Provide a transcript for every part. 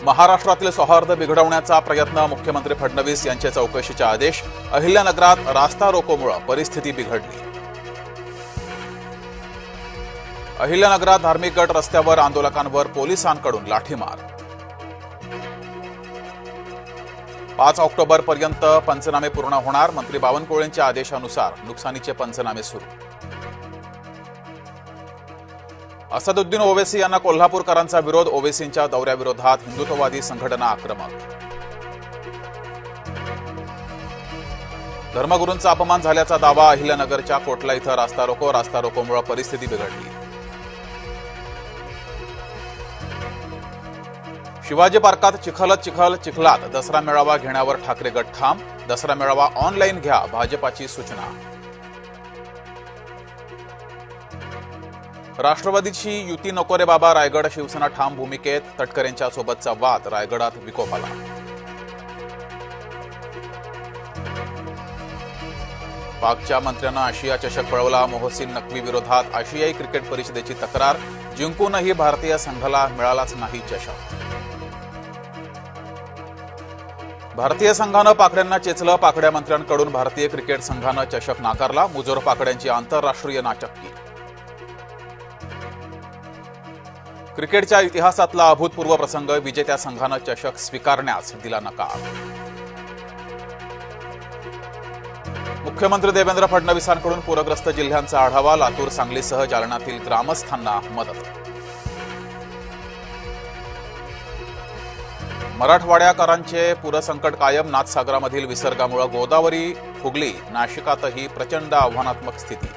महाराष्ट्रातील सौहार्द बिघडवण्याचा प्रयत्न, मुख्यमंत्री फडणवीस यांचे चौकशीचे आदेश. अहिल्यानगरात रास्ता रोकोमुळे परिस्थिती बिघडली. अहिल्यानगरात धार्मिक गट रस्त्यावर, आंदोलकांवर पोलिसांकडून लाठीमार. 5 ऑक्टोबरपर्यंत पंचनामे पूर्ण होणार. मंत्री बावनकुळेंच्या आदेशानुसार नुकसानीचे पंचनामे सुरू. असदुद्दीन ओवैसी यांना कोल्हापूरकरांचा विरोध. ओवैसींच्या दौऱ्याविरोधात हिंदुत्ववादी संघटना आक्रमक. धर्मगुरूंचा अपमान झाल्याचा दावा. अहिल्यानगरच्या कोटला इथं रास्ता रोकोमुळे परिस्थिती बिघडली. शिवाजी पार्कात चिखलात दसरा मेळावा घेण्यावर ठाकरे गट ठाम. दसरा मेळावा ऑनलाईन घ्या, भाजपाची सूचना. राष्ट्रवादीची युती नको रे बाबा. रायगड शिवसेना ठाम भूमिकेत. तटकरेंच्या सोबतचा वाद रायगडात विकोपाला. पाकच्या मंत्र्यांना आशिया चषक पळवला. मोहसिन नक्वी विरोधात आशियाई क्रिकेट परिषदेची तक्रार. जिंकूनही भारतीय संघाला मिळालाच नाही चषक. भारतीय संघानं पाकड्यांना चेचलं. पाकड्या मंत्र्यांकडून भारतीय क्रिकेट संघानं चषक नाकारला. मुजोर पाकड्यांची आंतरराष्ट्रीय नाचक्की. क्रिकेटच्या इतिहासातला अभूतपूर्व प्रसंग. विजेत्या संघानं चषक स्वीकारण्यास दिला नकार. मुख्यमंत्री देवेंद्र फडणवीसांकडून पूरग्रस्त जिल्ह्यांचा आढावा. लातूर, सांगलीसह जालन्यातील ग्रामस्थांना मदत. मराठवाड्याकरांचे पूरसंकट कायम. नाथसागरामधील विसर्गामुळे गोदावरी फुगली. नाशिकातही प्रचंड आव्हानात्मक स्थिती.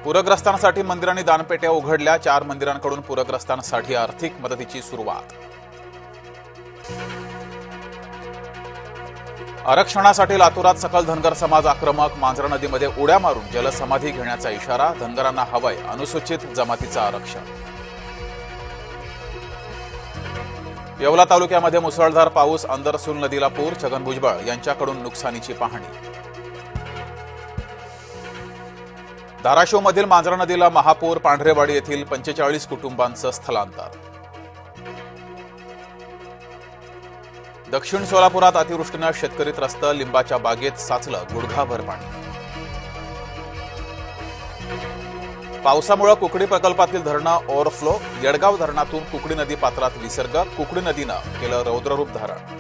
पूरग्रस्तांसाठी मंदिरांनी दानपेट्या उघडल्या. 4 मंदिरांकडून पूरग्रस्तांसाठी आर्थिक मदतीची सुरुवात. आरक्षणासाठी लातूरात सकल धनगर समाज आक्रमक. मांजरा नदीमध्ये उड्या मारून जलसमाधी घेण्याचा इशारा. धनगरांना हवंय अनुसूचित जमातीचं आरक्षण. येवला तालुक्यामध्ये मुसळधार पाऊस. अंदरसूल नदीला पूर. छगन भुजबळ यांच्याकडून नुकसानीची पाहणी. धाराशिवमधील मांजरा नदीला महापूर. पांढरेवाडी येथील 45 कुटुंबांचं स्थलांतर. दक्षिण सोलापुरात अतिवृष्टीनं शेतकरी त्रस्त. लिंबाच्या बागेत साचलं गुडघाभर पाणी. पावसामुळे कुकडी प्रकल्पातील धरणं ओव्हरफ्लो. येडगाव धरणातून कुकडी नदी पात्रात विसर्ग. कुकडी नदीनं केलं रौद्ररूप धारण.